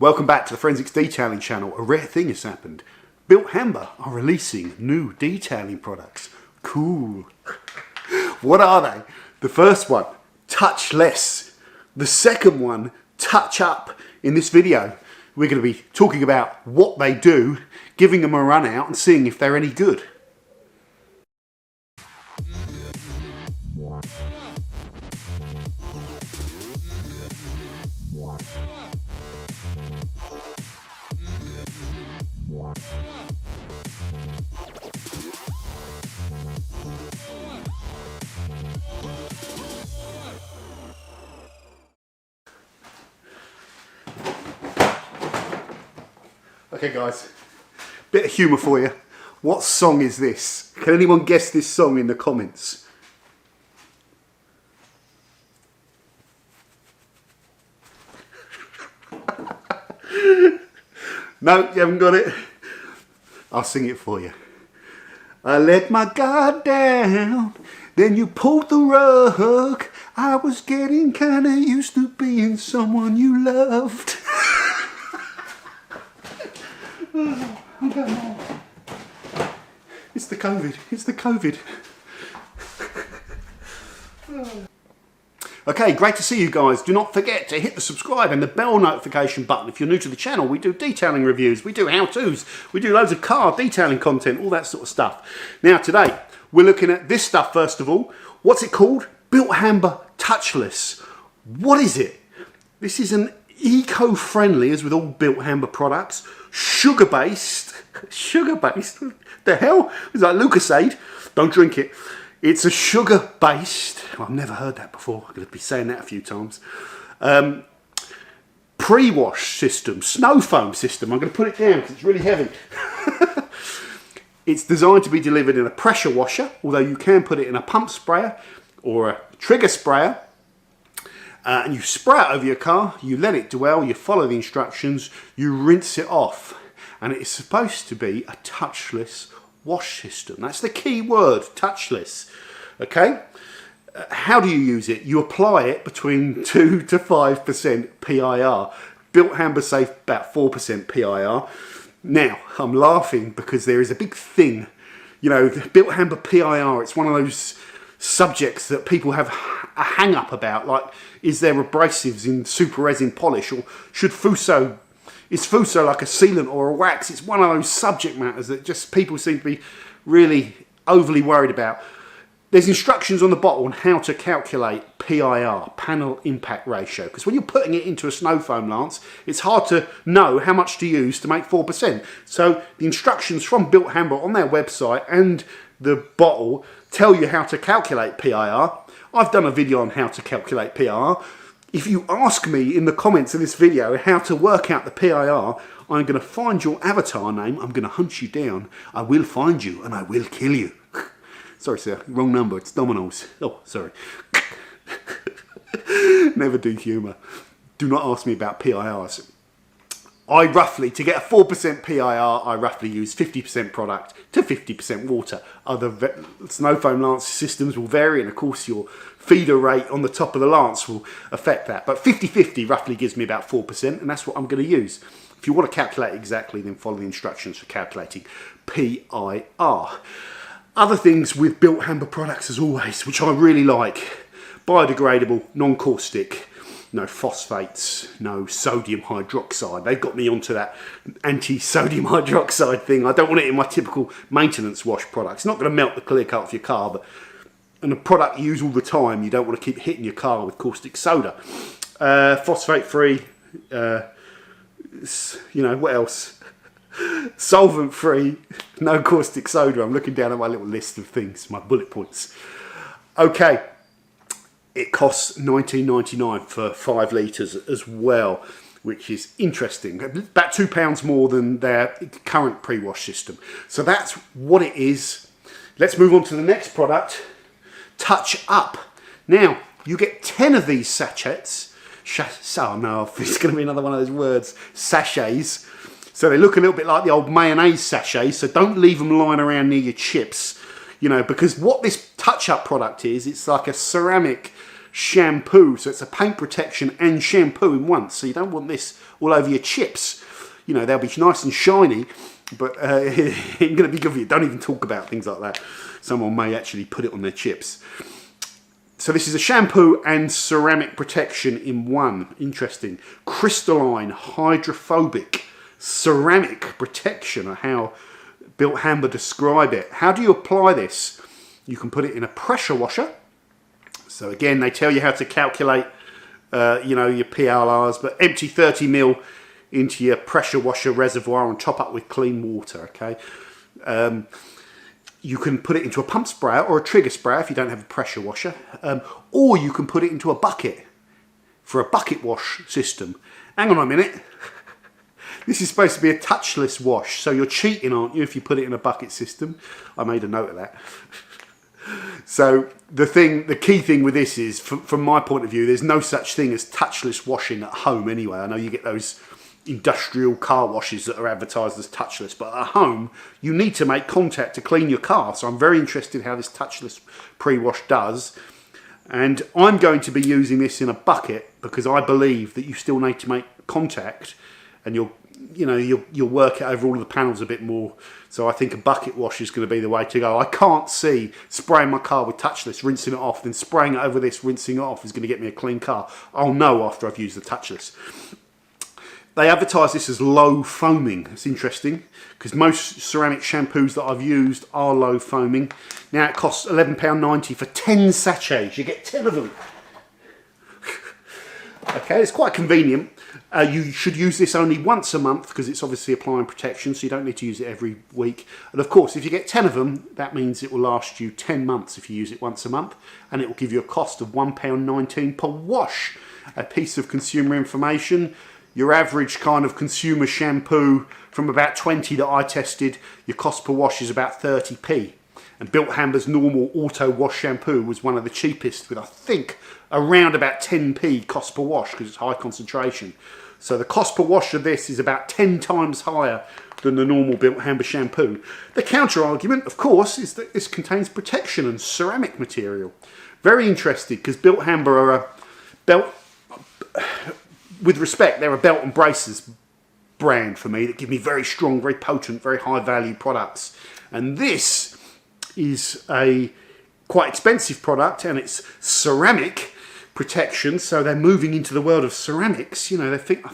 Welcome back to the Forensics Detailing channel. A rare thing has happened. Bilt Hamber are releasing new detailing products. Cool. What are they? The first one, touch less. The second one, touch up. In this video, we're going to be talking about what they do, giving them a run out and seeing if they're any good. Okay guys, bit of humour for you. What song is this? Can anyone guess this song in the comments? No, you haven't got it? I'll sing it for you. I let my guard down, then you pulled the rug. I was getting kinda used to being someone you loved. It's the COVID. It's the COVID. Okay, great to see you guys. Do not forget to hit the subscribe and the bell notification button. If you're new to the channel, we do detailing reviews, we do how-tos, we do loads of car detailing content, all that sort of stuff. Now today, we're looking at this stuff first of all. What's it called? Bilt Hamber Touchless. What is it? This is an eco-friendly, as with all Bilt Hamber products, sugar-based, the hell? It's like Lucasade, don't drink it. It's a sugar-based, I've never heard that before, I'm going to be saying that a few times, pre-wash system, snow foam system. I'm going to put it down because it's really heavy. It's designed to be delivered in a pressure washer, although you can put it in a pump sprayer or a trigger sprayer. And you spray it over your car, you let it dwell, you follow the instructions, you rinse it off. And it's supposed to be a touchless wash system. That's the key word, touchless. Okay? How do you use it? You apply it between 2 to 5% PIR. Bilt Hamber say about 4% PIR. Now, I'm laughing because there is a big thing. You know, the Bilt Hamber PIR, it's one of those subjects that people have a hang up about, like, is there abrasives in super resin polish, or is Fuso like a sealant or a wax? It's one of those subject matters that just people seem to be really overly worried about. There's instructions on the bottle on how to calculate PIR, panel impact ratio, because when you're putting it into a snow foam lance, it's hard to know how much to use to make 4%. So the instructions from Bilt Hamber on their website and the bottle tell you how to calculate PIR. I've done a video on how to calculate PIR. If you ask me in the comments of this video how to work out the PIR, I'm going to find your avatar name, I'm going to hunt you down, I will find you and I will kill you. Sorry sir, wrong number, it's Domino's. Oh, sorry. Never do humour. Do not ask me about PIRs. To get a 4% PIR, I roughly use 50% product to 50% water. Other snow foam lance systems will vary, and of course your feeder rate on the top of the lance will affect that. But 50-50 roughly gives me about 4%, and that's what I'm going to use. If you want to calculate exactly, then follow the instructions for calculating PIR. Other things with Bilt Hamber products, as always, which I really like: biodegradable, non-caustic, no phosphates, no sodium hydroxide. They've got me onto that anti-sodium hydroxide thing. I don't want it in my typical maintenance wash product. It's not going to melt the clear coat off your car, and a product you use all the time, you don't want to keep hitting your car with caustic soda. Phosphate-free, you know, what else? Solvent-free, no caustic soda. I'm looking down at my little list of things, my bullet points. Okay. It costs $19.99 for 5 litres as well, which is interesting. About £2 more than their current pre-wash system. So that's what it is. Let's move on to the next product, Touch Up. Now, you get 10 of these sachets. Oh no, it's going to be another one of those words, sachets. So they look a little bit like the old mayonnaise sachets, so don't leave them lying around near your chips. You know, because what this Touch Up product is, it's like a ceramic Shampoo. So it's a paint protection and shampoo in one. So you don't want this all over your chips. You know, they'll be nice and shiny, but it ain't going to be good for you. Don't even talk about things like that. Someone may actually put it on their chips. So this is a shampoo and ceramic protection in one. Interesting. Crystalline, hydrophobic, ceramic protection, or how Bilt Hamber describe it. How do you apply this? You can put it in a pressure washer. So again, they tell you how to calculate, you know, your PLRs, but empty 30 ml into your pressure washer reservoir and top up with clean water, okay? You can put it into a pump sprayer or a trigger sprayer if you don't have a pressure washer, or you can put it into a bucket for a bucket wash system. Hang on a minute. This is supposed to be a touchless wash, so you're cheating, aren't you, if you put it in a bucket system? I made a note of that. So the key thing with this is, from my point of view, there's no such thing as touchless washing at home anyway. I know you get those industrial car washes that are advertised as touchless, but at home you need to make contact to clean your car. So I'm very interested how this touchless pre-wash does, and I'm going to be using this in a bucket because I believe that you still need to make contact, and you'll work it over all of the panels a bit more. So I think a bucket wash is going to be the way to go. I can't see spraying my car with touchless, rinsing it off, then spraying it over this, rinsing it off is going to get me a clean car. I'll know after I've used the touchless. They advertise this as low foaming. It's interesting because most ceramic shampoos that I've used are low foaming. Now it costs £11.90 for 10 sachets. You get 10 of them. Okay, it's quite convenient. You should use this only once a month because it's obviously applying protection, so you don't need to use it every week. And of course, if you get 10 of them, that means it will last you 10 months if you use it once a month, and it will give you a cost of £1.19 per wash. A piece of consumer information. Your average kind of consumer shampoo from about 20 that I tested, your cost per wash is about 30p. And Bilt Hamber's normal auto wash shampoo was one of the cheapest with, I think, around about 10p cost per wash because it's high concentration. So the cost per wash of this is about 10 times higher than the normal Bilt Hamber shampoo. The counter argument, of course, is that this contains protection and ceramic material. Very interested because Bilt Hamber are a belt... With respect, they're a belt and braces brand for me that give me very strong, very potent, very high value products. And this is a quite expensive product, and it's ceramic protection. So they're moving into the world of ceramics. You know, I think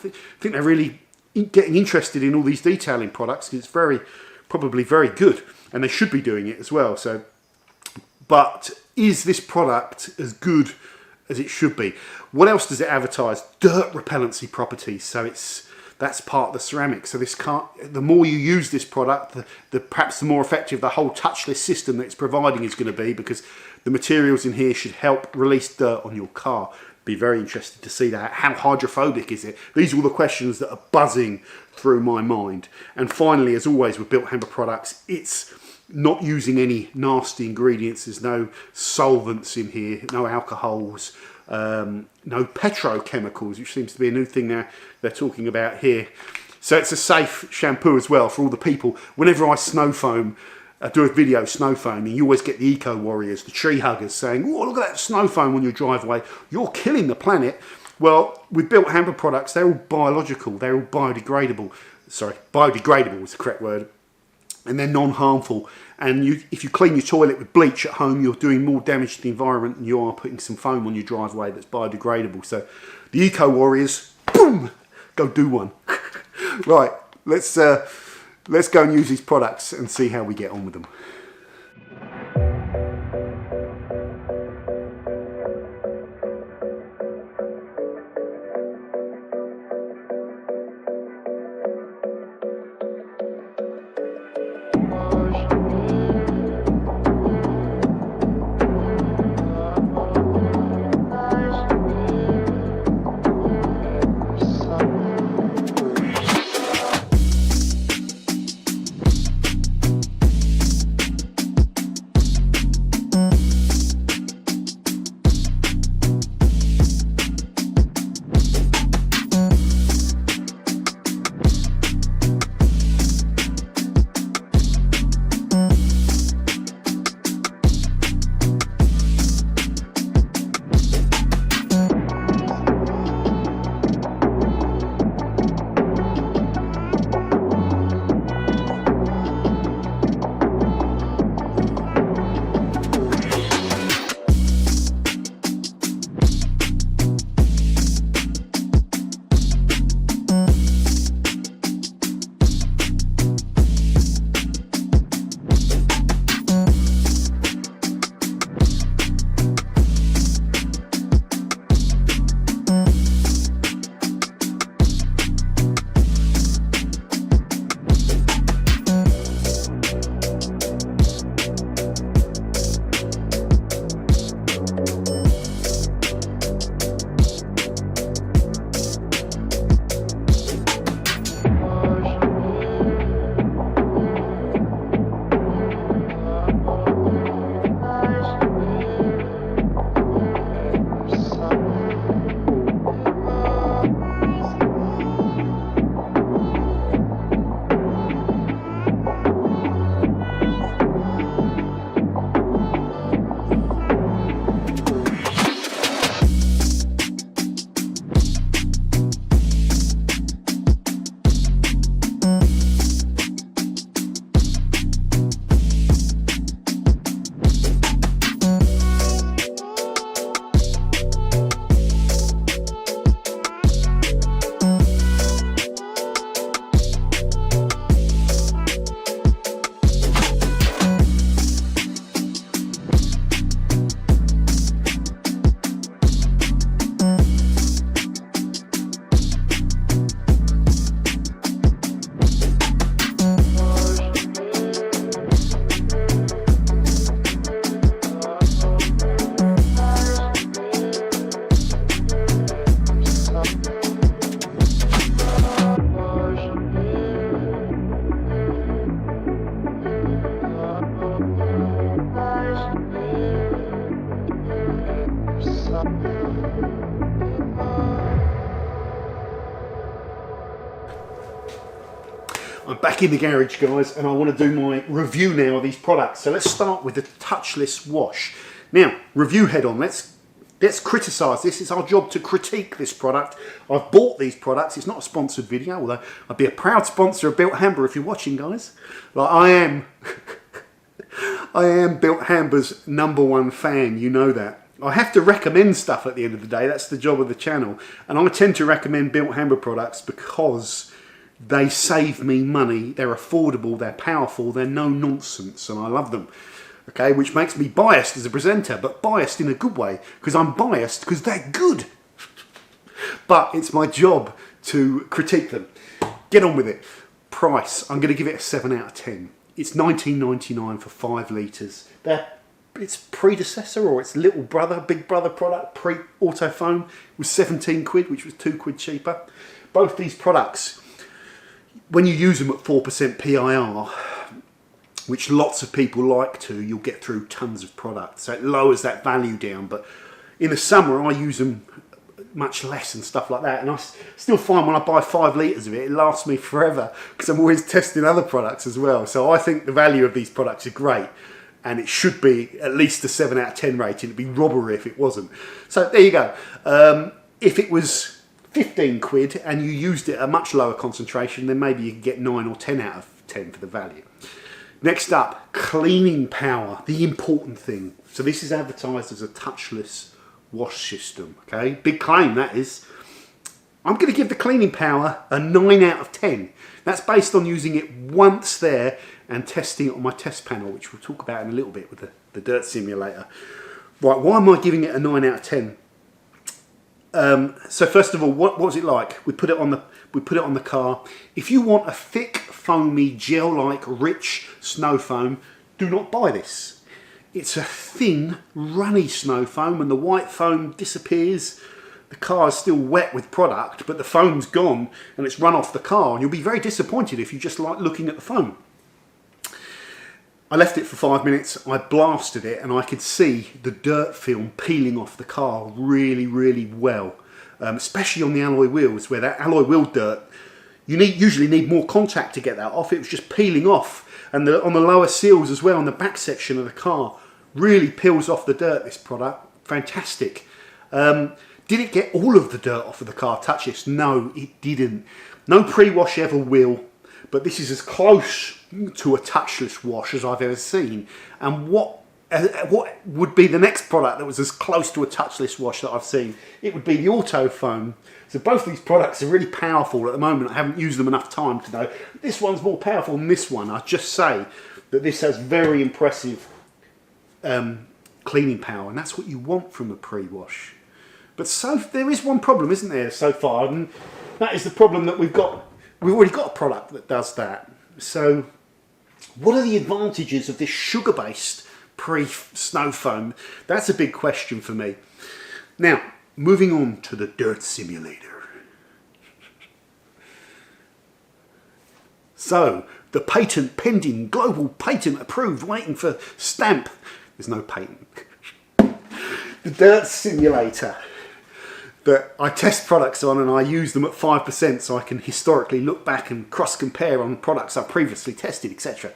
they're really getting interested in all these detailing products because it's probably very good, and they should be doing it as well. So, but is this product as good as it should be? What else does it advertise? Dirt repellency properties. So that's part of the ceramic. So the more you use this product, perhaps the more effective the whole touchless system that it's providing is going to be, because the materials in here should help release dirt on your car. Be very interested to see that. How hydrophobic is it? These are all the questions that are buzzing through my mind. And finally, as always with Bilt Hamber products, it's not using any nasty ingredients. There's no solvents in here, no alcohols, no petrochemicals, which seems to be a new thing they're talking about here. So it's a safe shampoo as well for all the people. Whenever I snow foam, do a video snow foaming, you always get the eco warriors, the tree huggers saying, "Oh, look at that snow foam on your driveway, you're killing the planet." Well, with Bilt Hamber products, they're all biological, they're all biodegradable. Sorry, biodegradable is the correct word. And they're non-harmful. And if you clean your toilet with bleach at home, you're doing more damage to the environment than you are putting some foam on your driveway that's biodegradable. So the eco warriors, boom, go do one. Right, let's go and use these products and see how we get on with them. I'm back in the garage, guys, and I want to do my review now of these products. So let's start with the touchless wash. Now, review head on. Let's criticise this. It's our job to critique this product. I've bought these products. It's not a sponsored video, although I'd be a proud sponsor of Bilt Hamber if you're watching, guys. Like I am. I am Bilt Hamber's #1 fan. You know that. I have to recommend stuff at the end of the day. That's the job of the channel. And I tend to recommend Bilt Hamber products because they save me money. They're affordable. They're powerful. They're no nonsense, and I love them. Okay, which makes me biased as a presenter, but biased in a good way, because I'm biased because they're good. But it's my job to critique them. Get on with it. Price, I'm going to give it a 7 out of 10. It's $19.99 for 5 litres. Its predecessor, or its little brother, big brother product, pre-Autofoam, was 17 quid, which was 2 quid cheaper. Both these products, when you use them at 4% PIR, which lots of people like to, you'll get through tons of product. So it lowers that value down. But in the summer, I use them much less and stuff like that. And I still find when I buy 5 litres of it, it lasts me forever because I'm always testing other products as well. So I think the value of these products are great. And it should be at least a 7 out of 10 rating. It'd be robbery if it wasn't. So there you go. If it was 15 quid and you used it at a much lower concentration, then maybe you could get 9 or 10 out of 10 for the value. Next up, cleaning power, the important thing. So this is advertised as a touchless wash system, okay? Big claim, that is. I'm going to give the cleaning power a 9 out of 10. That's based on using it once there and testing it on my test panel, which we'll talk about in a little bit with the dirt simulator. Right, why am I giving it a 9 out of 10? So first of all, what was it like? We put it on the car. If you want a thick, foamy, gel-like, rich snow foam, do not buy this. It's a thin, runny snow foam, and the white foam disappears. The car is still wet with product, but the foam's gone and it's run off the car, and you'll be very disappointed if you just like looking at the foam. I left it for 5 minutes, I blasted it, and I could see the dirt film peeling off the car really, really well. Especially on the alloy wheels, where that alloy wheel dirt, you usually need more contact to get that off. It was just peeling off. And on the lower seals as well, on the back section of the car, really peels off the dirt, this product. Fantastic. Did it get all of the dirt off of the car touchless? No, it didn't. No pre-wash ever will. But this is as close to a touchless wash as I've ever seen. And what would be the next product that was as close to a touchless wash that I've seen? It would be the Autofoam. So both these products are really powerful at the moment. I haven't used them enough time to know. This one's more powerful than this one. I just say that this has very impressive cleaning power, and that's what you want from a pre-wash. But there is one problem, isn't there, so far? And that is the problem that we've got. We've already got a product that does that. So what are the advantages of this sugar-based pre-snow foam? That's a big question for me. Now, moving on to the dirt simulator. So, the patent pending, global patent approved, waiting for stamp. There's no patent. The dirt simulator that I test products on, and I use them at 5% so I can historically look back and cross-compare on products I've previously tested, etc.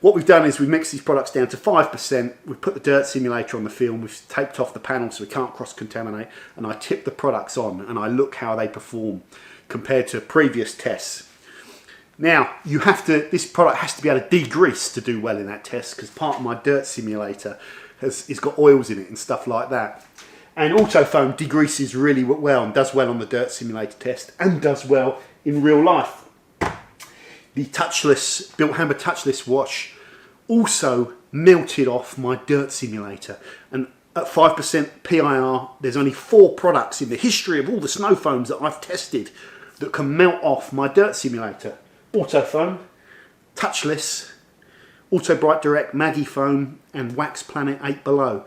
What we've done is we've mixed these products down to 5%, we've put the dirt simulator on the film, we've taped off the panel so we can't cross-contaminate, and I tip the products on and I look how they perform compared to previous tests. Now, this product has to be able to degrease to do well in that test, because part of my dirt simulator has got oils in it and stuff like that. And Autofoam degreases really well and does well on the dirt simulator test and does well in real life. The Bilt Hamber touchless wash also melted off my dirt simulator, and at 5% PIR there's only 4 products in the history of all the snow foams that I've tested that can melt off my dirt simulator. Autofoam, touchless, Auto Bright Direct, Maggie Foam and Wax Planet 8 Below.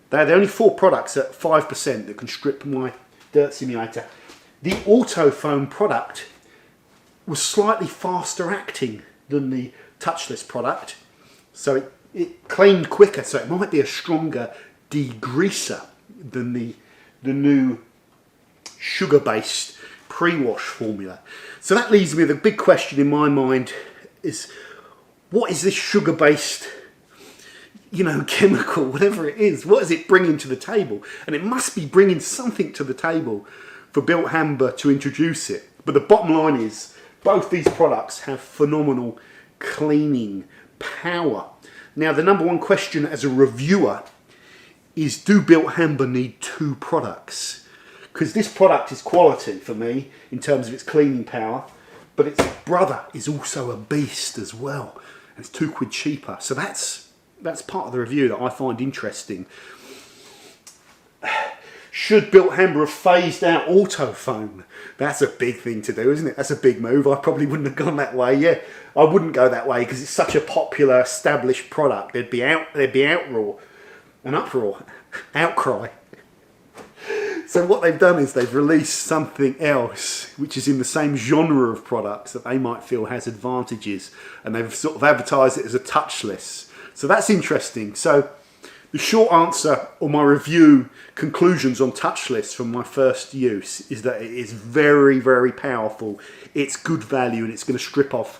They're the only 4 products at 5% that can strip my dirt simulator. The Autofoam product was slightly faster acting than the touchless product, so it cleaned quicker, so it might be a stronger degreaser than the new sugar-based pre-wash formula. So that leaves me with a big question in my mind is, what is this sugar-based, you know, chemical, whatever it is? What is it bringing to the table? And it must be bringing something to the table for Bilt Hamber to introduce it. But the bottom line is, both these products have phenomenal cleaning power. Now, the number one question as a reviewer is, do Bilt Hamber need two products? Because this product is quality for me in terms of its cleaning power, but its brother is also a beast as well. And it's £2 cheaper. So that's part of the review that I find interesting. Should Bilt Hamber have phased out auto foam? That's a big thing to do, isn't it? That's a big move. I probably wouldn't have gone that way. Yeah, I wouldn't go that way because it's such a popular, established product. There'd be outcry. So what they've done is they've released something else which is in the same genre of products that they might feel has advantages, and they've sort of advertised it as a touchless. So that's interesting. So the short answer, or my review conclusions on touchless from my first use, is that it is very, very powerful. It's good value, and it's going to strip off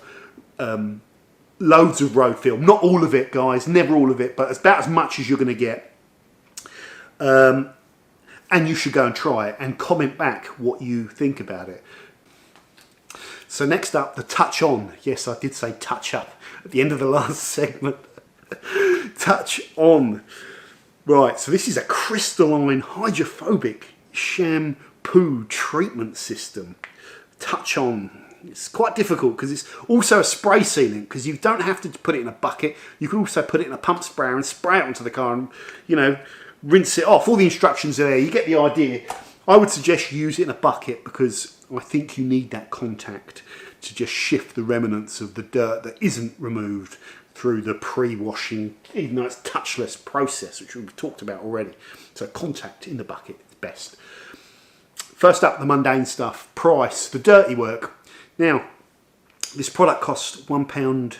loads of road film. Not all of it, guys, never all of it, but it's about as much as you're going to get. And you should go and try it and comment back what you think about it. So next up, the Touchon. Yes, I did say touch up at the end of the last segment. Touchon. Right, so this is a crystalline hydrophobic shampoo treatment system. Touchon. It's quite difficult because it's also a spray sealant, because you don't have to put it in a bucket. You can also put it in a pump sprayer and spray it onto the car and, you know, rinse it off. All the instructions are there. You get the idea. I would suggest you use it in a bucket because I think you need that contact to just shift the remnants of the dirt that isn't removed through the pre-washing, even though it's touchless process, which we've talked about already. So contact in the bucket is best. First up, the mundane stuff. Price, the dirty work. Now, this product costs £1,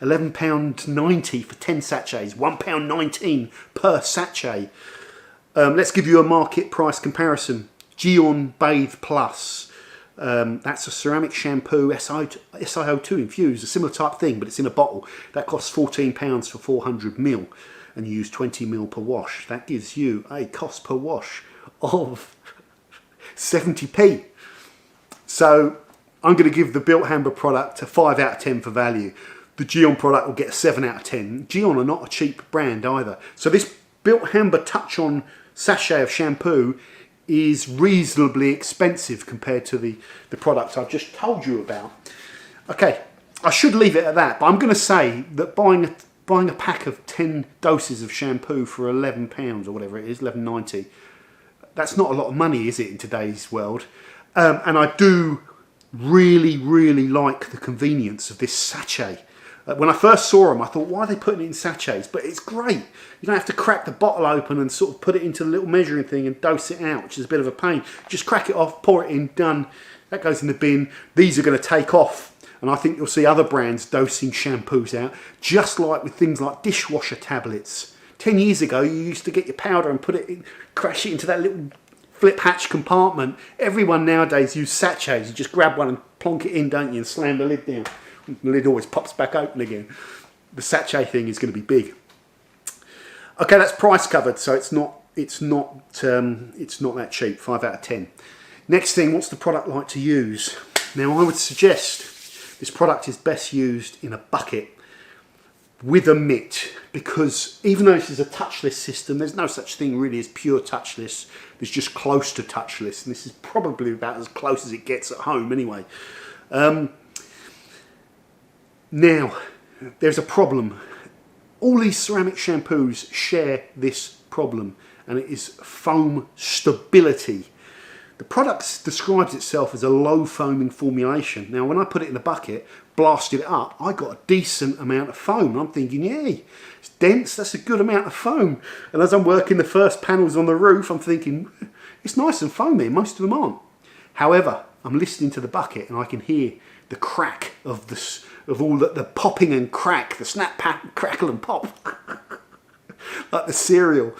£11.90 for 10 sachets, £1.19 per sachet. Let's give you a market price comparison. Geon Bathe Plus. That's a ceramic shampoo, SiO2 infused, a similar type thing, but it's in a bottle. That costs £14 for 400ml, and you use 20ml per wash. That gives you a cost per wash of 70p. So I'm going to give the Bilt Hamber product a 5 out of 10 for value. The Geon product will get a 7 out of 10. Geon are not a cheap brand either. So this Bilt Hamber Touchon sachet of shampoo is reasonably expensive compared to the product I've just told you about. Okay, I should leave it at that, but I'm going to say that buying a pack of 10 doses of shampoo for £11 or whatever it is, £11.90, that's not a lot of money, is it, in today's world? And I do really, really like the convenience of this sachet. When I first saw them, I thought, why are they putting it in sachets? But it's great. You don't have to crack the bottle open and sort of put it into the little measuring thing and dose it out, which is a bit of a pain. Just crack it off, pour it in, done. That goes in the bin. These are going to take off. And I think you'll see other brands dosing shampoos out, just like with things like dishwasher tablets. 10 years ago, you used to get your powder and put it in, crash it into that little flip hatch compartment. Everyone nowadays uses sachets. You just grab one and plonk it in, don't you, and slam the lid down. The lid always pops back open again. The sachet thing is going to be big. Okay, that's price covered, so it's not that cheap. 5 out of 10. Next thing, what's the product like to use? Now, I would suggest this product is best used in a bucket with a mitt, because even though this is a touchless system, there's no such thing really as pure touchless. There's just close to touchless, and this is probably about as close as it gets at home anyway. Now, there's a problem. All these ceramic shampoos share this problem, and it is foam stability. The product describes itself as a low foaming formulation. Now, when I put it in the bucket, blasted it up, I got a decent amount of foam. I'm thinking, yay, it's dense, that's a good amount of foam. And as I'm working the first panels on the roof, I'm thinking, it's nice and foamy, most of them aren't. However, I'm listening to the bucket and I can hear the crack of all the popping and crack, the snap, crackle and pop, like the cereal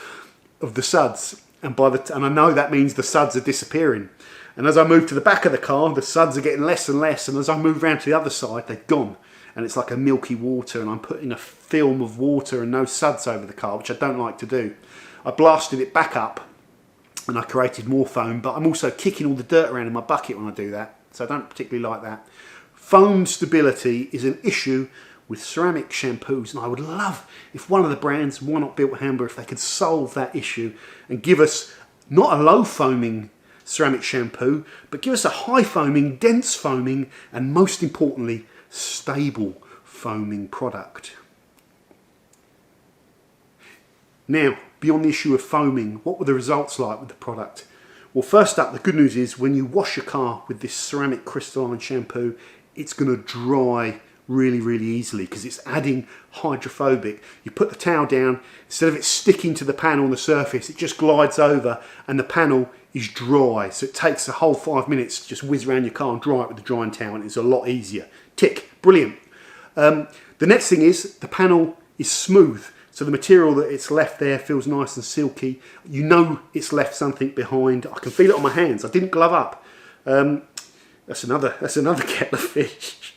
of the suds. And I know that means the suds are disappearing. And as I move to the back of the car, the suds are getting less and less. And as I move around to the other side, they're gone. and it's like a milky water, and I'm putting a film of water and no suds over the car, which I don't like to do. I blasted it back up and I created more foam, but I'm also kicking all the dirt around in my bucket when I do that, so I don't particularly like that. Foam stability is an issue with ceramic shampoos, and I would love if one of the brands, why not Bilt Hamber, if they could solve that issue and give us not a low foaming ceramic shampoo, but give us a high foaming, dense foaming, and most importantly, stable foaming product. Now, beyond the issue of foaming, what were the results like with the product? Well, first up, the good news is when you wash your car with this ceramic crystalline shampoo, it's going to dry really, really easily because it's adding hydrophobic. You put the towel down, instead of it sticking to the panel on the surface, it just glides over and the panel is dry. So it takes a whole 5 minutes to just whiz around your car and dry it with the drying towel, and it's a lot easier. Tick, brilliant. The next thing is the panel is smooth. So the material that it's left there feels nice and silky. You know it's left something behind. I can feel it on my hands. I didn't glove up. That's another kettle of fish.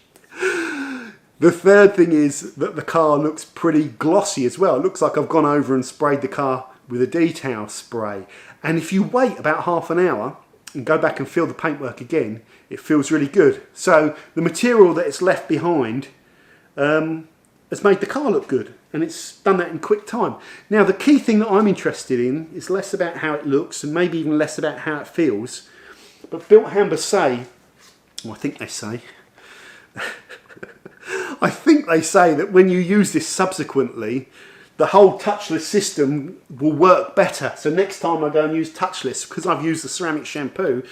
The third thing is that the car looks pretty glossy as well. It looks like I've gone over and sprayed the car with a detail spray. And if you wait about half an hour and go back and feel the paintwork again, it feels really good. So the material that it's left behind has made the car look good, and it's done that in quick time. Now, the key thing that I'm interested in is less about how it looks and maybe even less about how it feels. But Bilt Hamber say, well, I think they say, that when you use this subsequently, the whole touchless system will work better. So next time I go and use touchless, because I've used the ceramic shampoo,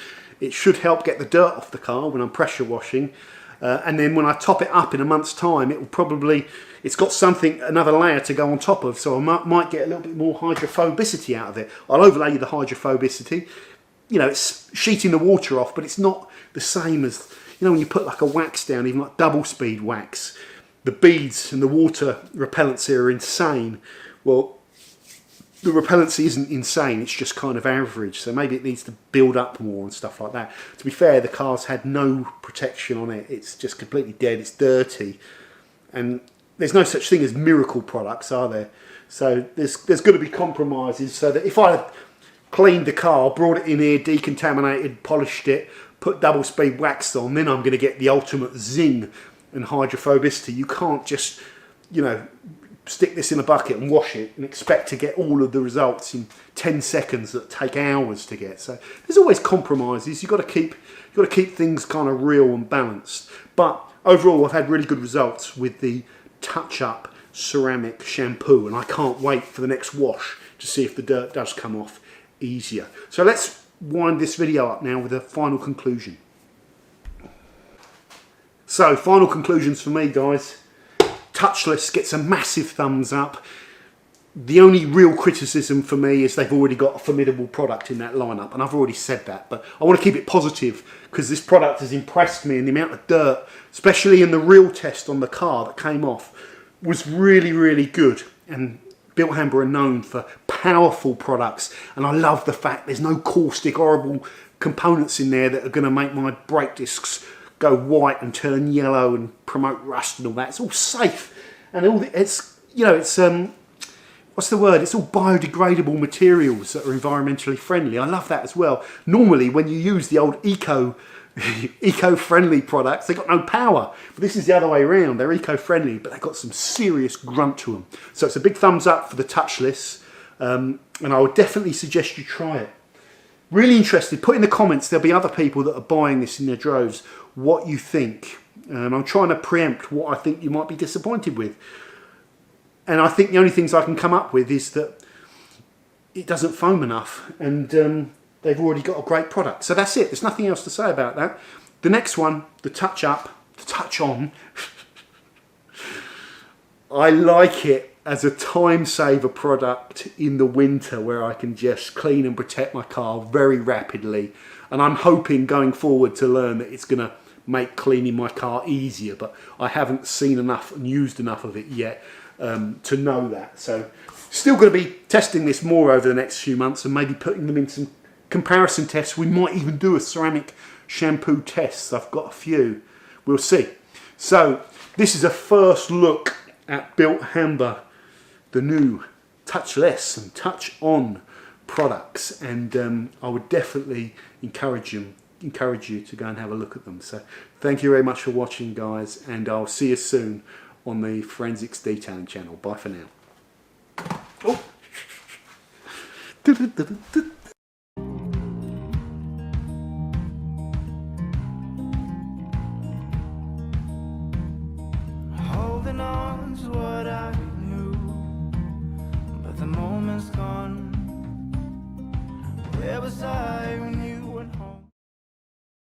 it should help get the dirt off the car when I'm pressure washing. And then when I top it up in a month's time, it will probably, it's got something, another layer to go on top of, so I might get a little bit more hydrophobicity out of it. I'll overlay the hydrophobicity. You know, it's sheeting the water off, but it's not the same as, you know, when you put like a wax down, even like double speed wax, the beads and the water repellency are insane. Well, the repellency isn't insane, it's just kind of average, so maybe it needs to build up more and stuff like that. To be fair, the car's had no protection on it, it's just completely dead, it's dirty, and there's no such thing as miracle products, are there? So there's got to be compromises, so that if I had cleaned the car, brought it in here, decontaminated, polished it, put double speed wax on, then I'm going to get the ultimate zing and hydrophobicity. You can't just, you know, stick this in a bucket and wash it and expect to get all of the results in 10 seconds that take hours to get. So there's always compromises. You've got to keep things kind of real and balanced. But overall, I've had really good results with the touch-up ceramic shampoo, and I can't wait for the next wash to see if the dirt does come off easier. So let's wind this video up now with a final conclusion. So final conclusions for me, guys. Touchless gets a massive thumbs up. The only real criticism for me is they've already got a formidable product in that lineup, and I've already said that, but I want to keep it positive because this product has impressed me, and the amount of dirt, especially in the real test on the car that came off, was really, really good. And Bilt Hamber are known for powerful products, and I love the fact there's no caustic, horrible components in there that are going to make my brake discs go white and turn yellow and promote rust and all that. It's all safe, and it's, you know, it's what's the word? It's all biodegradable materials that are environmentally friendly. I love that as well. Normally, when you use the old eco-friendly products, they've got no power. But this is the other way around. They're eco-friendly, but they've got some serious grunt to them. So it's a big thumbs up for the touchless, and I would definitely suggest you try it. Really interested, put in the comments, there'll be other people that are buying this in their droves, what you think. I'm trying to preempt what I think you might be disappointed with. And I think the only things I can come up with is that it doesn't foam enough, and they've already got a great product. So that's it, there's nothing else to say about that. The next one, the Touchon, I like it as a time saver product in the winter where I can just clean and protect my car very rapidly. And I'm hoping going forward to learn that it's going to make cleaning my car easier, but I haven't seen enough and used enough of it yet to know that. So still going to be testing this more over the next few months and maybe putting them in some comparison tests. We might even do a ceramic shampoo test. I've got a few. We'll see. So this is a first look at Bilt Hamber, the new touchless and touch-on products, and I would definitely encourage you to go and have a look at them. So thank you very much for watching, guys, and I'll see you soon on the Forensics Detailing channel. Bye for now. Oh. Holding on to what I knew, but the moment's gone. Where was I when